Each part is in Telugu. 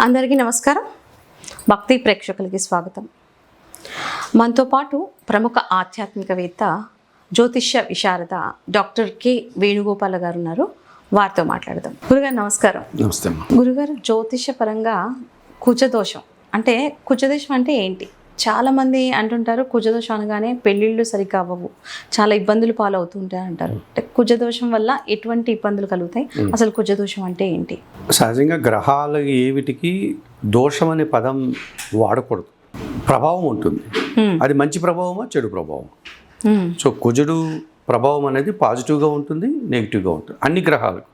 అందరికీ నమస్కారం. భక్తి ప్రేక్షకులకి స్వాగతం. మనతో పాటు ప్రముఖ ఆధ్యాత్మికవేత్త జ్యోతిష్య విశారద డాక్టర్ కె వేణుగోపాల గారు ఉన్నారు. వారితో మాట్లాడదాం. గురుగారు నమస్కారం. నమస్తే. గురుగారు, జ్యోతిష్య పరంగా కుజదోషం అంటే ఏంటి? చాలామంది అంటుంటారు కుజదోషం అనగానే పెళ్ళిళ్ళు సరిగ్గా అవ్వవు, చాలా ఇబ్బందులు పాలవుతూ ఉంటాయి అంటారు. అంటే కుజదోషం వల్ల ఎటువంటి ఇబ్బందులు కలుగుతాయి? అసలు కుజదోషం అంటే ఏంటి? సహజంగా గ్రహాలు ఏవిటికి దోషం అనే పదం వాడకూడదు. ప్రభావం ఉంటుంది. అది మంచి ప్రభావమా చెడు ప్రభావం. సో కుజుడు ప్రభావం అనేది పాజిటివ్గా ఉంటుంది, నెగిటివ్గా ఉంటుంది అన్ని గ్రహాలకు.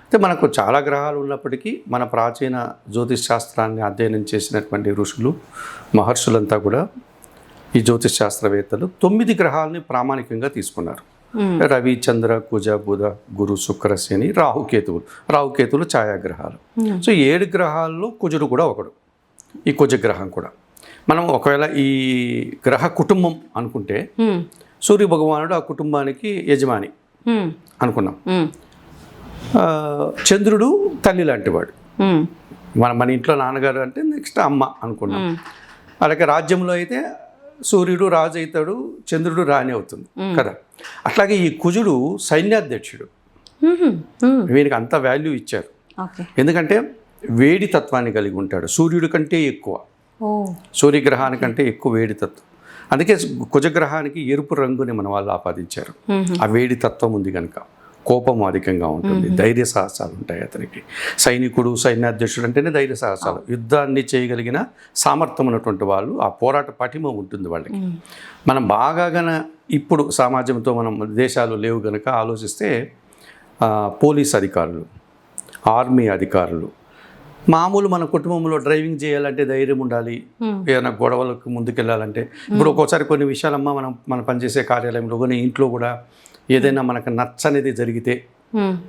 అయితే మనకు చాలా గ్రహాలు ఉన్నప్పటికీ మన ప్రాచీన జ్యోతిష్ శాస్త్రాన్ని అధ్యయనం చేసినటువంటి ఋషులు మహర్షులంతా కూడా ఈ జ్యోతిష్ శాస్త్రవేత్తలు 9 గ్రహాలని ప్రామాణికంగా తీసుకున్నారు. రవి, చంద్ర, కుజ, బుధ, గురు, శుక్ర, శని, రాహుకేతువులు ఛాయాగ్రహాలు. సో 7 గ్రహాల్లో కుజుడు కూడా ఒకడు. ఈ కుజగ్రహం కూడా మనం ఒకవేళ ఈ గ్రహ కుటుంబం అనుకుంటే సూర్య భగవానుడు ఆ కుటుంబానికి యజమాని అనుకున్నాం. చంద్రుడు తల్లి లాంటివాడు. మన ఇంట్లో నాన్నగారు అంటే నెక్స్ట్ అమ్మ అనుకున్నాం. అలాగే రాజ్యంలో అయితే సూర్యుడు రాజు అవుతాడు, చంద్రుడు రాణి అవుతుంది కదా. అట్లాగే ఈ కుజుడు సైన్యాధ్యక్షుడు. వీనికి అంత వాల్యూ ఇచ్చారు. ఎందుకంటే వేడి తత్వాన్ని కలిగి ఉంటాడు. సూర్యుడి కంటే ఎక్కువ, సూర్యగ్రహానికంటే ఎక్కువ వేడి తత్వం. అందుకే కుజగ్రహానికి ఎరుపు రంగుని మన వాళ్ళు ఆపాదించారు. ఆ వేడి తత్వం ఉంది కనుక కోపం అధికంగా ఉంటుంది, ధైర్య సాహసాలు ఉంటాయి అతనికి. సైనికుడు, సైన్యాధ్యక్షుడు అంటేనే ధైర్య సాహసాలు, యుద్ధాన్ని చేయగలిగిన సామర్థ్యం ఉన్నటువంటి వాళ్ళు, ఆ పోరాట పటిమ ఉంటుంది వాళ్ళకి. మనం బాగా ఇప్పుడు సమాజంతో మనం దేశాలు లేవు గనక ఆలోచిస్తే పోలీస్ అధికారులు, ఆర్మీ అధికారులు, మామూలు మన కుటుంబంలో డ్రైవింగ్ చేయాలంటే ధైర్యం ఉండాలి. ఏదైనా గొడవలకు ముందుకెళ్ళాలంటే ఇప్పుడు ఒక్కోసారి కొన్ని విషయాలమ్మ మనం పనిచేసే కార్యాలయంలో కానీ ఇంట్లో కూడా ఏదైనా మనకు నచ్చనిది జరిగితే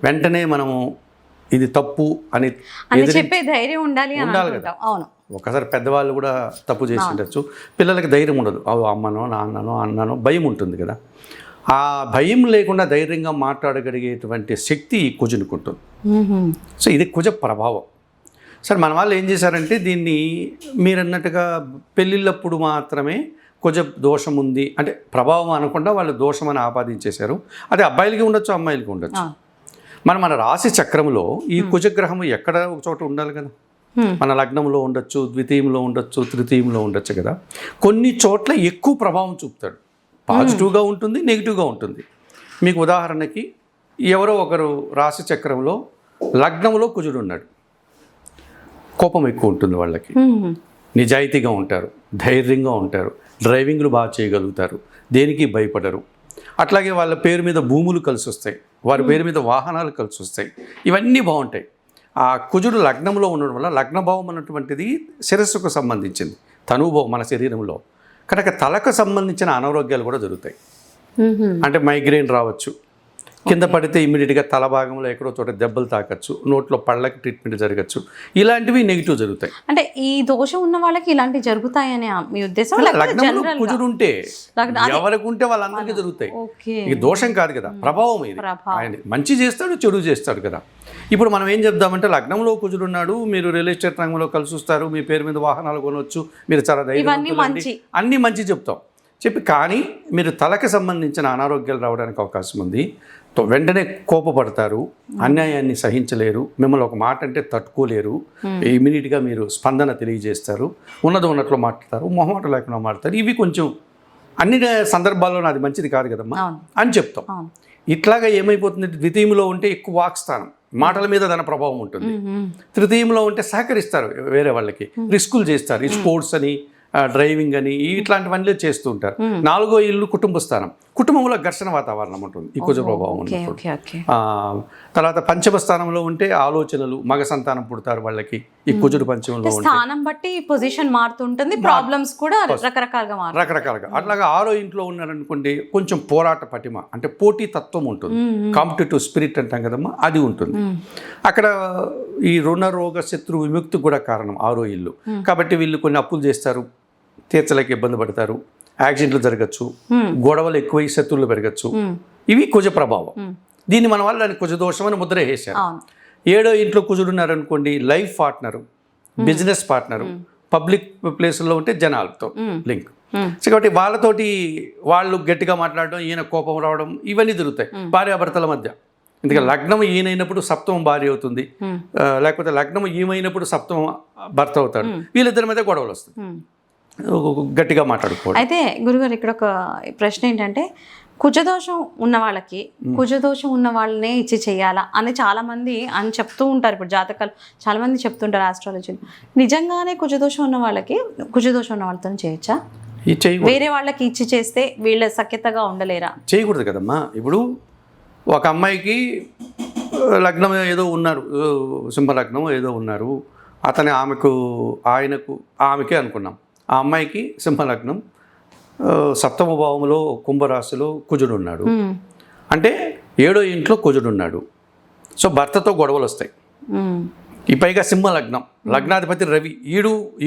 వెంటనే మనము ఇది తప్పు అని చెప్పే ధైర్యం ఉండాలి కదా. ఒకసారి పెద్దవాళ్ళు కూడా తప్పు చేసి ఉండొచ్చు, పిల్లలకి ధైర్యం ఉండదు. అమ్మనో నాన్ననో అన్ననో భయం ఉంటుంది కదా. ఆ భయం లేకుండా ధైర్యంగా మాట్లాడగలిగేటువంటి శక్తి కుజునికి ఉంటుంది. సో ఇది కుజ ప్రభావం. సరే, మన వాళ్ళు ఏం చేశారంటే దీన్ని మీరు అన్నట్టుగా పెళ్ళిళ్ళప్పుడు మాత్రమే కుజ దోషం ఉంది అంటే ప్రభావం అనకుండా వాళ్ళు దోషం అని ఆపాదించేశారు. అది అబ్బాయిలకి ఉండొచ్చు, అమ్మాయిలకి ఉండొచ్చు. మన రాశి చక్రంలో ఈ కుజగ్రహం ఎక్కడ ఒక చోట ఉండాలి కదా. మన లగ్నంలో ఉండొచ్చు, ద్వితీయంలో ఉండొచ్చు, తృతీయంలో ఉండొచ్చు కదా. కొన్ని చోట్ల ఎక్కువ ప్రభావం చూపుతాడు. పాజిటివ్గా ఉంటుంది, నెగిటివ్గా ఉంటుంది. మీకు ఉదాహరణకి ఎవరో ఒకరు రాశి చక్రంలో లగ్నంలో కుజుడు ఉన్నాడు. కోపం ఎక్కువ ఉంటుంది వాళ్ళకి, నిజాయితీగా ఉంటారు, ధైర్యంగా ఉంటారు, డ్రైవింగ్లు బాగా చేయగలుగుతారు, దేనికి భయపడరు. అట్లాగే వాళ్ళ పేరు మీద భూములు కలిసి వస్తాయి, వారి పేరు మీద వాహనాలు కలిసి వస్తాయి, ఇవన్నీ బాగుంటాయి. ఆ కుజుడు లగ్నంలో ఉండడం వల్ల లగ్నభావం అన్నటువంటిది శిరస్సుకు సంబంధించింది, తనుభావం మన శరీరంలో. కనుక తలకు సంబంధించిన అనారోగ్యాలు కూడా జరుగుతాయి. అంటే మైగ్రేన్ రావచ్చు, కింద పడితే ఇమ్మీడియట్గా తల భాగంలో ఎక్కడో చోట దెబ్బలు తాకచ్చు, నోట్లో పళ్ళకి ట్రీట్మెంట్ జరగచ్చు. ఇలాంటివి నెగిటివ్ జరుగుతాయి. అంటే ఈ దోషం ఉన్న వాళ్ళకి ఇలాంటివి జరుగుతాయని మీ ఉద్దేశం? లగ్నంలో కుజుడు ఉంటే ఎవరికి ఉంటే వాళ్ళందరికీ జరుగుతాయి. ఇది దోషం కాదు కదా, ప్రభావం. ఇది ఆయన మంచి చేస్తాడు, చెడు చేస్తాడు కదా. ఇప్పుడు మనం ఏం చెప్దామంటే లగ్నంలో కుజుడు ఉన్నాడు, మీరు రియల్ ఎస్టేట్ రంగంలో కలిసి వస్తారు, మీ పేరు మీద వాహనాలు కొనవచ్చు, మీరు చాలా ధైర్యం, అన్నీ మంచి చెప్తాం చెప్పి, కానీ మీరు తలకి సంబంధించిన అనారోగ్యాలు రావడానికి అవకాశం ఉంది. వెంటనే కోపపడతారు, అన్యాయాన్ని సహించలేరు, మిమ్మల్ని ఒక మాట అంటే తట్టుకోలేరు, ఇమీడియట్గా మీరు స్పందన తెలియజేస్తారు, ఉన్నట్లు మాట్లాడతారు, మొహమాట లేకుండా మాట్లాడతారు. ఇవి కొంచెం అన్ని సందర్భాల్లో అది మంచిది కాదు కదమ్మా అని చెప్తాం. ఇట్లాగా ఏమైపోతుంది, ద్వితీయంలో ఉంటే ఎక్కువ వాక్స్థానం, మాటల మీద దాని ప్రభావం ఉంటుంది. తృతీయంలో ఉంటే సహకరిస్తారు, వేరే వాళ్ళకి రిస్కులు చేస్తారు, ఈ స్పోర్ట్స్ అని, డ్రైవింగ్ అని, ఇట్లాంటివన్నీ చేస్తూ ఉంటారు. 4వ ఇల్లు కుటుంబ స్థానం, కుటుంబంలో ఘర్షణ వాతావరణం ఉంటుంది ఈ కుజ ప్రభావం ఉన్నప్పుడు. తర్వాత పంచమ స్థానంలో ఉంటే ఆలోచనలు, మగ సంతానం పుడతారు వాళ్ళకి ఈ కుజుడు పంచమంలో ఉంటే. స్థానం బట్టి పొజిషన్ మారుతుంటుంది, ప్రాబ్లమ్స్ కూడా రకరకాలుగా. అట్లాగా 6వ ఇంట్లో ఉన్నారనుకోండి, కొంచెం పోరాట పటిమ అంటే పోటీ తత్వం ఉంటుంది, కాంపిటేటివ్ స్పిరిట్ అంటాం కదమ్మా, అది ఉంటుంది. అక్కడ ఈ రుణ రోగ శత్రు విముక్తి కూడా కారణం 6వ ఇల్లు. కాబట్టి వీళ్ళు కొన్ని అప్పులు చేస్తారు, తీర్చలేక ఇబ్బంది పడతారు, యాక్సిడెంట్లు జరగచ్చు, గొడవలు ఎక్కువై శత్రువులు పెరగచ్చు. ఇవి కుజ ప్రభావం. దీన్ని మన వాళ్ళు దాన్ని కుజ దోషం అని ముద్ర వేసారు. 7వ ఇంట్లో కుజుడున్నారనుకోండి, life partner, business partner, public ప్లేసుల్లో ఉంటే జనాలతో లింక్. సో కాబట్టి వాళ్ళతోటి వాళ్ళు గట్టిగా మాట్లాడడం, ఈయన కోపం రావడం, ఇవన్నీ జరుగుతాయి భార్యాభర్తల మధ్య. ఎందుకంటే లగ్నం ఈయనైనప్పుడు సప్తమం భార్య అవుతుంది, లేకపోతే లగ్నం ఈమైనప్పుడు సప్తమం భర్త అవుతాడు. వీళ్ళిద్దరి మీద గొడవలు వస్తాయి, గట్టిగా మాట్లాడుకోవడం. అయితే గురుగారు ఇక్కడ ఒక ప్రశ్న ఏంటంటే, కుజదోషం ఉన్న వాళ్ళకి కుజదోషం ఉన్న వాళ్ళనే ఇచ్చి చేయాలా అని చాలా మంది అని చెప్తూ ఉంటారు. ఇప్పుడు జాతకాలు చాలా మంది చెప్తుంటారు ఆస్ట్రాలజీలో. నిజంగానే కుజదోషం ఉన్న వాళ్ళకి కుజదోషం ఉన్న వాళ్ళతో చేయొచ్చా? వేరే వాళ్ళకి ఇచ్చి చేస్తే వీళ్ళ సఖ్యతగా ఉండలేరా? చేయకూడదు కదమ్మా. ఇప్పుడు ఒక అమ్మాయికి లగ్నం ఏదో ఉన్నారు, సింహలగ్నం ఏదో ఉన్నారు, ఆమెకే అనుకున్నాం. ఆ అమ్మాయికి సింహలగ్నం, సప్తమ భావంలో కుంభరాశిలో కుజుడు ఉన్నాడు, అంటే 7వ ఇంట్లో కుజుడు ఉన్నాడు. సో భర్తతో గొడవలు వస్తాయి. ఈ పైగా సింహలగ్నం, లగ్నాధిపతి రవి,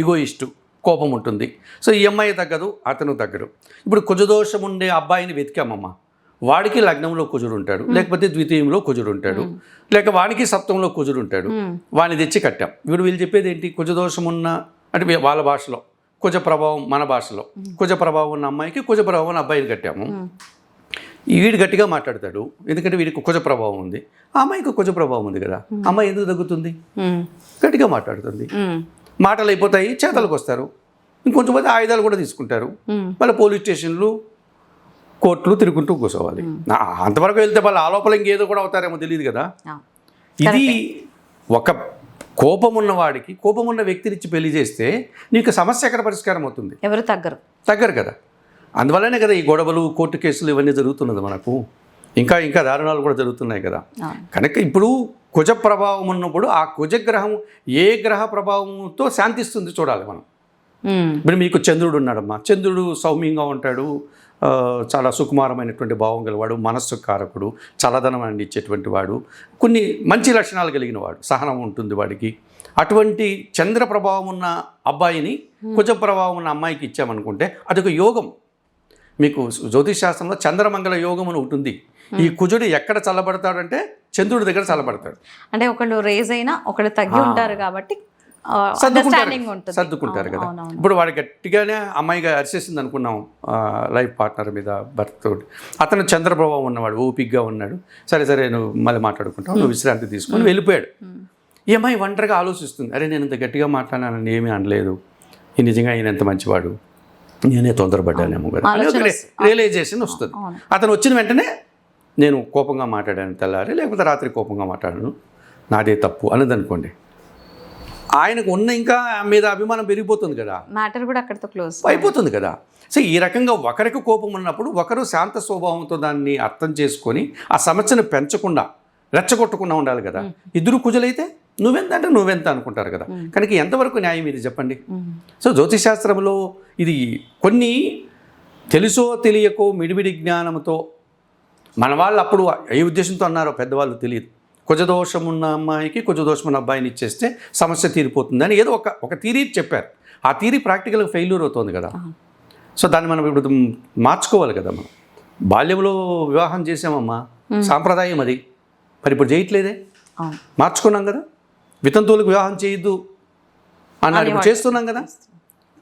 ఈగోయిస్టు, కోపం ఉంటుంది. సో ఈ అమ్మాయి తగ్గదు, అతను తగ్గడు. ఇప్పుడు కుజదోషం ఉండే అబ్బాయిని వెతికామమ్మ, వాడికి లగ్నంలో కుజుడు ఉంటాడు, లేకపోతే ద్వితీయంలో కుజుడు ఉంటాడు, లేక వాడికి సప్తంలో కుజుడు ఉంటాడు, వాడిని తెచ్చి కట్టాం. ఇప్పుడు వీళ్ళు చెప్పేది ఏంటి? కుజదోషం ఉన్న అంటే వాళ్ళ భాషలో కుజ ప్రభావం, మన భాషలో కుజ ప్రభావం ఉన్న అమ్మాయికి కుజ ప్రభావం ఉన్న అబ్బాయిని కట్టాము. వీడు గట్టిగా మాట్లాడతాడు, ఎందుకంటే వీడికి కుజ ప్రభావం ఉంది, ఆ అమ్మాయికి కుజ ప్రభావం ఉంది కదా, అమ్మాయి ఎందుకు తగ్గుతుంది? గట్టిగా మాట్లాడుతుంది, మాటలు అయిపోతాయి, చేతలకు వస్తారు, ఇంకొంచెం పోతే ఆయుధాలు కూడా తీసుకుంటారు, మళ్ళీ పోలీస్ స్టేషన్లు, కోర్టులు తిరుగుకుంటూ కూర్చోవాలి. అంతవరకు వెళ్తే వాళ్ళు ఆ లోపల ఇంకేదో కూడా అవుతారేమో తెలియదు కదా. ఇది ఒక కోపం ఉన్నవాడికి, కోపం ఉన్న వ్యక్తినిచ్చి పెళ్లి చేస్తే నీకు సమస్య ఎక్కడ పరిష్కారం అవుతుంది? ఎవరు తగ్గరు కదా. అందువల్లనే కదా ఈ గొడవలు, కోర్టు కేసులు ఇవన్నీ జరుగుతున్నది మనకు. ఇంకా దారుణాలు కూడా జరుగుతున్నాయి కదా. కనుక ఇప్పుడు కుజ ప్రభావం ఉన్నప్పుడు ఆ కుజగ్రహం ఏ గ్రహ ప్రభావంతో శాంతిస్తుంది చూడాలి మనం. ఇప్పుడు మీకు చంద్రుడు ఉన్నాడమ్మా, చంద్రుడు సౌమ్యంగా ఉంటాడు, చాలా సుకుమారమైనటువంటి భావం గలవాడు, మనస్సు కారకుడు, చల్లదనం అందించేటువంటి వాడు, కొన్ని మంచి లక్షణాలు కలిగిన వాడు, సహనం ఉంటుంది వాడికి. అటువంటి చంద్ర ప్రభావం ఉన్న అబ్బాయిని కుజ ప్రభావం ఉన్న అమ్మాయికి ఇచ్చామనుకుంటే అదొక యోగం. మీకు జ్యోతిష్ శాస్త్రంలో చంద్రమంగళ యోగం అని ఉంటుంది. ఈ కుజుడు ఎక్కడ చల్లబడతాడంటే చంద్రుడి దగ్గర చల్లబడతాడు. అంటే ఒకళ్ళు రేజ్ అయినా ఒకళ్ళు తగ్గి ఉంటారు కాబట్టి సర్దుకుంటారు కదా. ఇప్పుడు వాడు గట్టిగానే అమ్మాయిగా అరిచేసింది అనుకున్నాం లైఫ్ పార్ట్నర్ మీద, భర్తతో. అతను చంద్రప్రభావం ఉన్నవాడు, ఓపిక్గా ఉన్నాడు, సరే నువ్వు మళ్ళీ మాట్లాడుకుంటావు, నువ్వు విశ్రాంతి తీసుకొని వెళ్ళిపోయాడు. ఈ అమ్మాయి ఒంటరిగా ఆలోచిస్తుంది, అరే నేను ఇంత గట్టిగా మాట్లాడానని ఏమీ అనలేదు, ఈ నిజంగా ఈయన ఎంత మంచివాడు, నేనే తొందరపడ్డానేమో కదా అని ఒక రియలైజేషన్ వస్తుంది. అతను వచ్చిన వెంటనే నేను కోపంగా మాట్లాడాను తెల్లారి, లేకపోతే రాత్రి కోపంగా మాట్లాడాను, నాదే తప్పు అన్నది అనుకోండి, ఆయనకు ఉన్న ఇంకా మీద అభిమానం పెరిగిపోతుంది కదా, మ్యాటర్ కూడా అక్కడితో క్లోజ్ అయిపోతుంది కదా. సో ఈ రకంగా ఒకరికి కోపం ఉన్నప్పుడు ఒకరు శాంత స్వభావంతో దాన్ని అర్థం చేసుకొని ఆ సమస్యను పెంచకుండా, రెచ్చగొట్టకుండా ఉండాలి కదా. ఇద్దరు కుజలైతే నువ్వెంత అనుకుంటారు కదా. కనుక ఎంతవరకు న్యాయం ఇది చెప్పండి. సో జ్యోతిశాస్త్రంలో ఇది కొన్ని తెలుసో తెలియకో మిడిమిడి జ్ఞానంతో మన వాళ్ళు అప్పుడు ఏ ఉద్దేశంతో అన్నారో పెద్దవాళ్ళు తెలియదు. కుజదోషం ఉన్న అమ్మాయికి కుజదోషం ఉన్న అబ్బాయిని ఇచ్చేస్తే సమస్య తీరిపోతుందని ఏదో ఒక థీరీ చెప్పారు. ఆ థీరీ ప్రాక్టికల్గా ఫెయిల్యూర్ అవుతుంది కదా. సో దాన్ని మనం ఇప్పుడు మార్చుకోవాలి కదా. మనం బాల్యంలో వివాహం చేసామమ్మా, సాంప్రదాయం అది, మరి ఇప్పుడు చేయట్లేదే, మార్చుకున్నాం కదా. వితంతువులకు వివాహం చేయొద్దు అన్నారు, ఇప్పుడు చేస్తున్నాం కదా.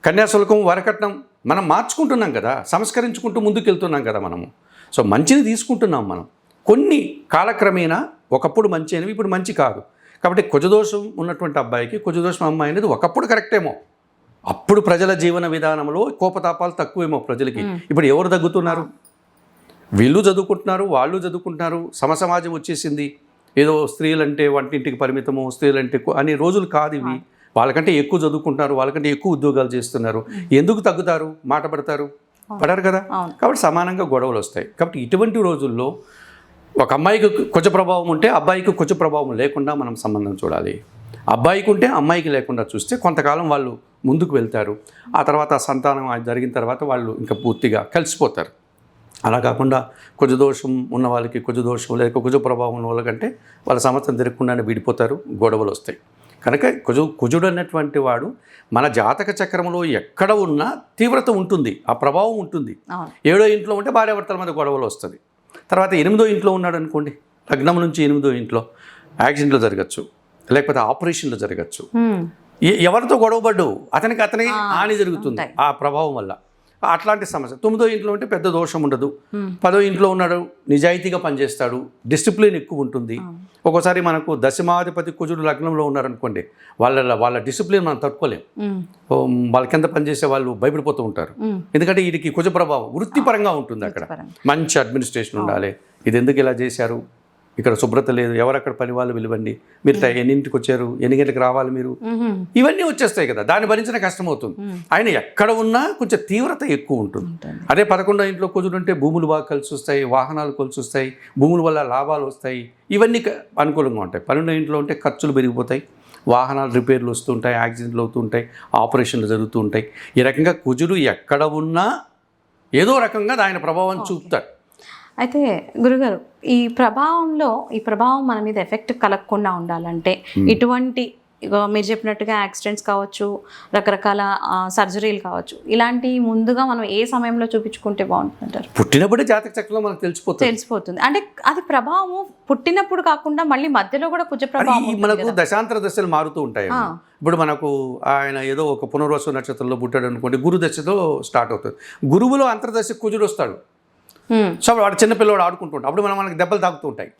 కన్యాశుల్కం, వరకట్నం మనం మార్చుకుంటున్నాం కదా, సంస్కరించుకుంటూ ముందుకు వెళ్తున్నాం కదా మనము. సో మంచిని తీసుకుంటున్నాం మనం. కొన్ని కాలక్రమేణా ఒకప్పుడు మంచి అనేవి ఇప్పుడు మంచి కాదు. కాబట్టి కుజదోషం ఉన్నటువంటి అబ్బాయికి కుజదోషం అమ్మాయి అనేది ఒకప్పుడు కరెక్టేమో, అప్పుడు ప్రజల జీవన విధానంలో కోపతాపాలు తక్కువేమో ప్రజలకి. ఇప్పుడు ఎవరు తగ్గుతున్నారు? వీళ్ళు చదువుకుంటున్నారు, వాళ్ళు చదువుకుంటున్నారు, సమసమాజం వచ్చేసింది. ఏదో స్త్రీలంటే వంటింటికి పరిమితము, స్త్రీలంటే అనే రోజులు కాదు ఇవి. వాళ్ళకంటే ఎక్కువ చదువుకుంటున్నారు, వాళ్ళకంటే ఎక్కువ ఉద్యోగాలు చేస్తున్నారు. ఎందుకు తగ్గుతారు? మాట పడతారు? పడరు కదా. కాబట్టి సమానంగా గొడవలు వస్తాయి. కాబట్టి ఇటువంటి రోజుల్లో ఒక అమ్మాయికి కుజ ప్రభావం ఉంటే అబ్బాయికి కుజ ప్రభావం లేకుండా మనం సంబంధం చూడాలి. అబ్బాయికి ఉంటే అమ్మాయికి లేకుండా చూస్తే కొంతకాలం వాళ్ళు ముందుకు వెళ్తారు. ఆ తర్వాత సంతానం జరిగిన తర్వాత వాళ్ళు ఇంకా పూర్తిగా కలిసిపోతారు. అలా కాకుండా కుజదోషం ఉన్న వాళ్ళకి కుజదోషం లేక కుజ ప్రభావం ఉన్న వాళ్ళకంటే వాళ్ళ సమస్యను తిరగకుండానే విడిపోతారు, గొడవలు వస్తాయి. కనుక కుజుడు అన్నటువంటి వాడు మన జాతక చక్రంలో ఎక్కడ ఉన్నా తీవ్రత ఉంటుంది, ఆ ప్రభావం ఉంటుంది. 7వ ఇంట్లో ఉంటే భార్యాభర్తల మధ్య గొడవలు వస్తుంది. తర్వాత 8వ ఇంట్లో ఉన్నాడు అనుకోండి, లగ్నం నుంచి 8వ ఇంట్లో యాక్సిడెంట్లు జరగచ్చు, లేకపోతే ఆపరేషన్లు జరగచ్చు. ఎవరితో గొడవపడ్డు అతనికి హాని జరుగుతుంది ఆ ప్రభావం వల్ల. అట్లాంటి సమస్య. 9వ ఇంట్లో ఉంటే పెద్ద దోషం ఉండదు. 10వ ఇంట్లో ఉన్నాడు, నిజాయితీగా పనిచేస్తాడు, డిసిప్లిన్ ఎక్కువ ఉంటుంది. ఒక్కోసారి మనకు దశమాధిపతి కుజుడు లగ్నంలో ఉన్నారనుకోండి, వాళ్ళ డిసిప్లిన్ మనం తట్టుకోలేం. వాళ్ళ కింద పనిచేసే వాళ్ళు భయపడిపోతూ ఉంటారు. ఎందుకంటే వీడికి కుజ ప్రభావం వృత్తిపరంగా ఉంటుంది. అక్కడ మంచి అడ్మినిస్ట్రేషన్ ఉండాలి. ఇది ఎందుకు ఇలా చేశారు, ఇక్కడ శుభ్రత లేదు, ఎవరక్కడ పని వాళ్ళు పిలవండి, మీరు ఎన్నింటికి వచ్చారు, ఎన్ని గంటలకు రావాలి మీరు, ఇవన్నీ వచ్చేస్తాయి కదా. దాన్ని భరించిన కష్టం అవుతుంది. ఆయన ఎక్కడ ఉన్నా కొంచెం తీవ్రత ఎక్కువ ఉంటుంది. అదే 11వ ఇంట్లో కుజుడు ఉంటే భూములు బాగా కలిసి వస్తాయి, వాహనాలు కలిసి వస్తాయి, భూముల వల్ల లాభాలు వస్తాయి, ఇవన్నీ అనుకూలంగా ఉంటాయి. 12వ ఇంట్లో ఉంటే ఖర్చులు పెరిగిపోతాయి, వాహనాలు రిపేర్లు వస్తుంటాయి, యాక్సిడెంట్లు అవుతూ ఉంటాయి, ఆపరేషన్లు జరుగుతూ ఉంటాయి. ఈ రకంగా కుజుడు ఎక్కడ ఉన్నా ఏదో రకంగా ఆయన ప్రభావం చూపుతాడు. అయితే గురుగారు, ఈ ప్రభావం మన మీద ఎఫెక్ట్ కలగకుండా ఉండాలంటే ఇటువంటి మీరు చెప్పినట్టుగా యాక్సిడెంట్స్ కావచ్చు, రకరకాల సర్జరీలు కావచ్చు, ఇలాంటి ముందుగా మనం ఏ సమయంలో చూపించుకుంటే బాగుంటుంటారు? పుట్టినప్పుడే జాతక చక్రంలో మనకు తెలిసిపోతుంది. అంటే అది ప్రభావం పుట్టినప్పుడు కాకుండా మళ్ళీ మధ్యలో కూడా కుజ ప్రభావం మనకు దశాంతర దశలు మారుతూ ఉంటాయి. ఇప్పుడు మనకు ఆయన ఏదో ఒక పునర్వసు నక్షత్రంలో పుట్టాడు అనుకోండి, గురు దశతో స్టార్ట్ అవుతుంది. గురువులో అంతర్దశ కుజుడు వస్తాడు. సో వాడు చిన్నపిల్లవాడు ఆడుకుంటుంటాడు, అప్పుడు మనకి దెబ్బలు తాగుతూ ఉంటాయి.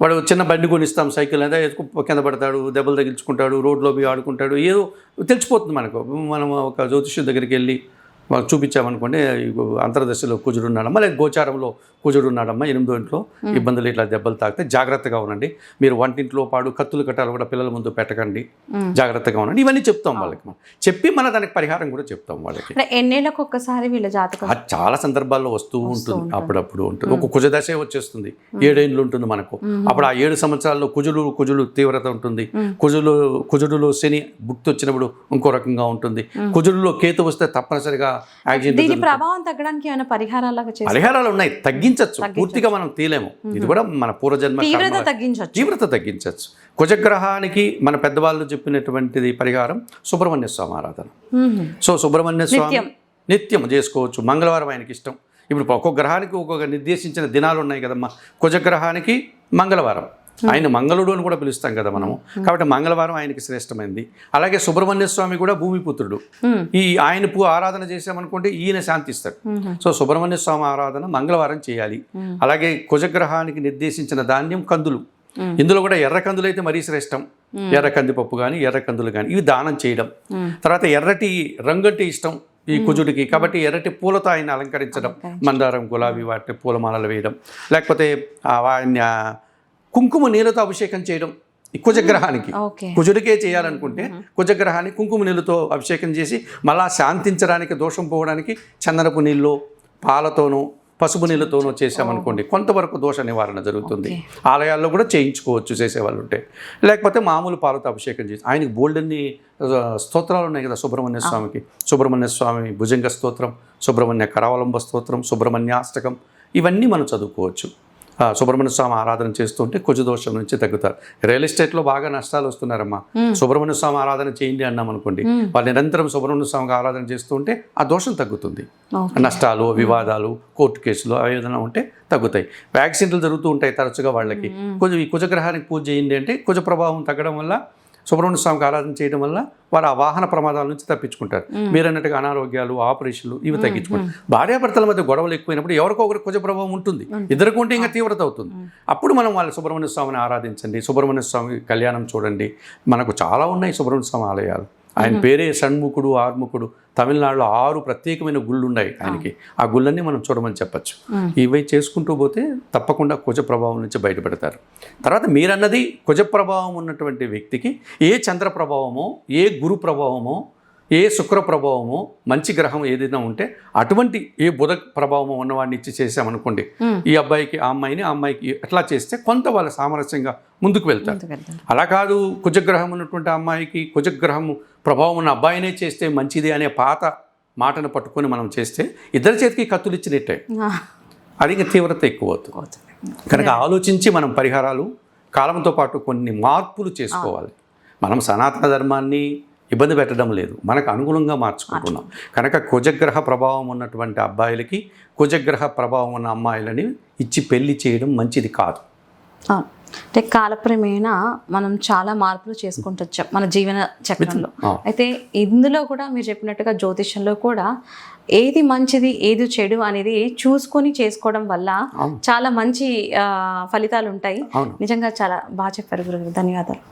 వాడు చిన్న బండి కొనిస్తాం, సైకిల్ అయితే కింద పడతాడు, దెబ్బలు తగిలించుకుంటాడు, రోడ్లో పోయి ఆడుకుంటాడు, ఏదో తెలిసిపోతుంది మనకు. మనం ఒక జ్యోతిష్యుడి దగ్గరికి వెళ్ళి వాళ్ళు చూపించామనుకోండి, అంతర్దశలో కుజుడు ఉన్నాడమ్మా, లేదా గోచారంలో కుజుడు ఉన్నాడమ్మా, 8వ ఇంట్లో ఇబ్బందులు ఇట్లా దెబ్బలు తాకితే జాగ్రత్తగా ఉండండి, మీరు వంటింట్లో పాడు కత్తులు కట్టాలు కూడా పిల్లల ముందు పెట్టకండి, జాగ్రత్తగా ఉండండి, ఇవన్నీ చెప్తాం వాళ్ళకి. మనం చెప్పి దానికి పరిహారం కూడా చెప్తాం వాళ్ళకి. ఎన్నేళ్ళకు ఒక్కసారి వీళ్ళ జాతకం చాలా సందర్భాల్లో వస్తూ ఉంటుంది, అప్పుడప్పుడు ఉంటుంది. ఒక కుజదశే వచ్చేస్తుంది, 7 ఏళ్ళు ఉంటుంది మనకు. అప్పుడు ఆ 7 సంవత్సరాల్లో కుజుడు తీవ్రత ఉంటుంది. కుజుడులో శని భుక్తి వచ్చినప్పుడు ఇంకో రకంగా ఉంటుంది. కుజుడులో కేతు వస్తే తప్పనిసరిగా దీని ప్రభావం తగ్గడానికి ఏమైనా పరిహారాలు ఉన్నాయి, తగ్గించవచ్చు, పూర్తిగా మనం తీయలేము. ఇది కూడా మన పూర్వజన్మ తీవ్రత తగ్గించవచ్చు. కుజగ్రహానికి మన పెద్దవాళ్ళు చెప్పినటువంటిది పరిహారం సుబ్రహ్మణ్య స్వామి ఆరాధన. సో సుబ్రహ్మణ్య స్వామి నిత్యం చేసుకోవచ్చు. మంగళవారం ఆయనకి ఇష్టం. ఇప్పుడు ఒక్కొక్క గ్రహానికి ఒక్కొక్క నిర్దేశించిన దినాలు ఉన్నాయి కదమ్మా. కుజగ్రహానికి మంగళవారం, ఆయన మంగళుడు అని కూడా పిలుస్తాం కదా మనము, కాబట్టి మంగళవారం ఆయనకి శ్రేష్టమైంది. అలాగే సుబ్రహ్మణ్య స్వామి కూడా భూమిపుత్రుడు. ఈ ఆయన ఆరాధన చేసామనుకుంటే ఈయన శాంతిస్తాడు. సో సుబ్రహ్మణ్య స్వామి ఆరాధన మంగళవారం చేయాలి. అలాగే కుజగ్రహానికి నిర్దేశించిన ధాన్యం కందులు, ఇందులో కూడా ఎర్ర కందులు అయితే మరీ శ్రేష్టం. ఎర్ర కందిపప్పు కానీ ఎర్ర కందులు కానీ ఇవి దానం చేయడం. తర్వాత ఎర్రటి రంగంటే ఇష్టం ఈ కుజుడికి, కాబట్టి ఎర్రటి పూలతో ఆయన అలంకరించడం, మందారం, గులాబీ వాటి పూలమాలలు వేయడం, లేకపోతే ఆయన కుంకుమ నీళ్ళతో అభిషేకం చేయడం. ఈ కుజగ్రహానికి, కుజుడికే చేయాలనుకుంటే కుజగ్రహానికి కుంకుమ నీళ్ళతో అభిషేకం చేసి మళ్ళా శాంతించడానికి, దోషం పోవడానికి చందనపు నీళ్ళు, పాలతోనూ పసుపు నీళ్ళతోనూ చేసామనుకోండి కొంతవరకు దోష నివారణ జరుగుతుంది. ఆలయాల్లో కూడా చేయించుకోవచ్చు చేసేవాళ్ళు ఉంటే. లేకపోతే మామూలు పాలతో అభిషేకం చేసి, ఆయనకి బోల్డన్ని స్తోత్రాలు ఉన్నాయి కదా సుబ్రహ్మణ్య స్వామికి. సుబ్రహ్మణ్య స్వామి భుజంగ స్తోత్రం, సుబ్రహ్మణ్య కరావలంబ స్తోత్రం, సుబ్రహ్మణ్యాష్టకం, ఇవన్నీ మనం చదువుకోవచ్చు. సుబ్రహ్మణ్య స్వామి ఆరాధన చేస్తుంటే కుజదోషం నుంచి తగ్గుతారు. రియల్ ఎస్టేట్లో బాగా నష్టాలు వస్తున్నారమ్మా, సుబ్రహ్మణ్య స్వామి ఆరాధన చేయండి అన్నాం అనుకోండి, వాళ్ళు నిరంతరం సుబ్రహ్మణ్య స్వామికి ఆరాధన చేస్తుంటే ఆ దోషం తగ్గుతుంది. నష్టాలు, వివాదాలు, కోర్టు కేసులు అవి ఏదైనా ఉంటే తగ్గుతాయి. యాక్సిడెంట్లు జరుగుతూ ఉంటాయి తరచుగా వాళ్ళకి. ఈ కుజగ్రహానికి పూజ చేయండి అంటే కుజ ప్రభావం తగ్గడం వల్ల, సుబ్రహ్మణ్య స్వామికి ఆరాధన చేయడం వల్ల వారు ఆ వాహన ప్రమాదాల నుంచి తప్పించుకుంటారు. మీరు అన్నట్టుగా అనారోగ్యాలు, ఆపరేషన్లు ఇవి తగ్గించుకుంటారు. భార్యాభర్తల మధ్య గొడవలు ఎక్కువైనప్పుడు ఎవరికో ఒకరికి కుజ ప్రభావం ఉంటుంది, ఇద్దరికి ఉంటే ఇంకా తీవ్రత అవుతుంది. అప్పుడు మనం వాళ్ళ సుబ్రహ్మణ్య స్వామిని ఆరాధించండి, సుబ్రహ్మణ్య స్వామి కళ్యాణం చూడండి. మనకు చాలా ఉన్నాయి సుబ్రహ్మణ్య స్వామి ఆలయాలు. ఆయన పేరే షణ్ముఖుడు, ఆర్ముఖుడు. తమిళనాడులో 6 ప్రత్యేకమైన గుళ్ళు ఉన్నాయి ఆయనకి. ఆ గుళ్ళన్నీ మనం చూడమని చెప్పచ్చు. ఇవి చేసుకుంటూ పోతే తప్పకుండా కుజ ప్రభావం నుంచి బయటపడతారు. తర్వాత మీరన్నది కుజ ప్రభావం ఉన్నటువంటి వ్యక్తికి ఏ చంద్ర ప్రభావమో, ఏ గురు ప్రభావమో, ఏ శుక్ర ప్రభావమో, మంచి గ్రహం ఏదైనా ఉంటే అటువంటి ఏ బుధ ప్రభావమో ఉన్నవాడిని ఇచ్చి చేసామనుకోండి, ఈ అబ్బాయికి ఆ అమ్మాయిని, ఆ అమ్మాయికి అట్లా చేస్తే కొంత వాళ్ళ సామరస్యంగా ముందుకు వెళ్తారు. అలా కాదు కుజగ్రహం ఉన్నటువంటి అమ్మాయికి కుజగ్రహం ప్రభావం ఉన్న అబ్బాయినే చేస్తే మంచిది అనే పాత మాటను పట్టుకొని మనం చేస్తే ఇద్దరి చేతికి కత్తులు ఇచ్చినట్టే, అది ఇంకా తీవ్రత ఎక్కువ అవుతుంది. కనుక ఆలోచించి మనం పరిహారాలు, కాలంతో పాటు కొన్ని మార్పులు చేసుకోవాలి. మనం సనాతన ధర్మాన్ని ఇబ్బంది పెట్టడం లేదు, మనకు అనుగుణంగా మార్చుకుంటున్నాం. కనుక కుజగ్రహ ప్రభావం ఉన్నటువంటి అబ్బాయిలకి కుజగ్రహ ప్రభావం ఉన్న అమ్మాయిలని ఇచ్చి పెళ్లి చేయడం మంచిది కాదు. అంటే కాలక్రమేణా మనం చాలా మార్పులు చేసుకుంటూ వచ్చాం మన జీవన చక్రంలో. అయితే ఇందులో కూడా మీరు చెప్పినట్టుగా జ్యోతిష్యంలో కూడా ఏది మంచిది ఏది చెడు అనేది చూసుకొని చేసుకోవడం వల్ల చాలా మంచి ఫలితాలు ఉంటాయి. నిజంగా చాలా బాగా చెప్పారు గురుగారు, ధన్యవాదాలు.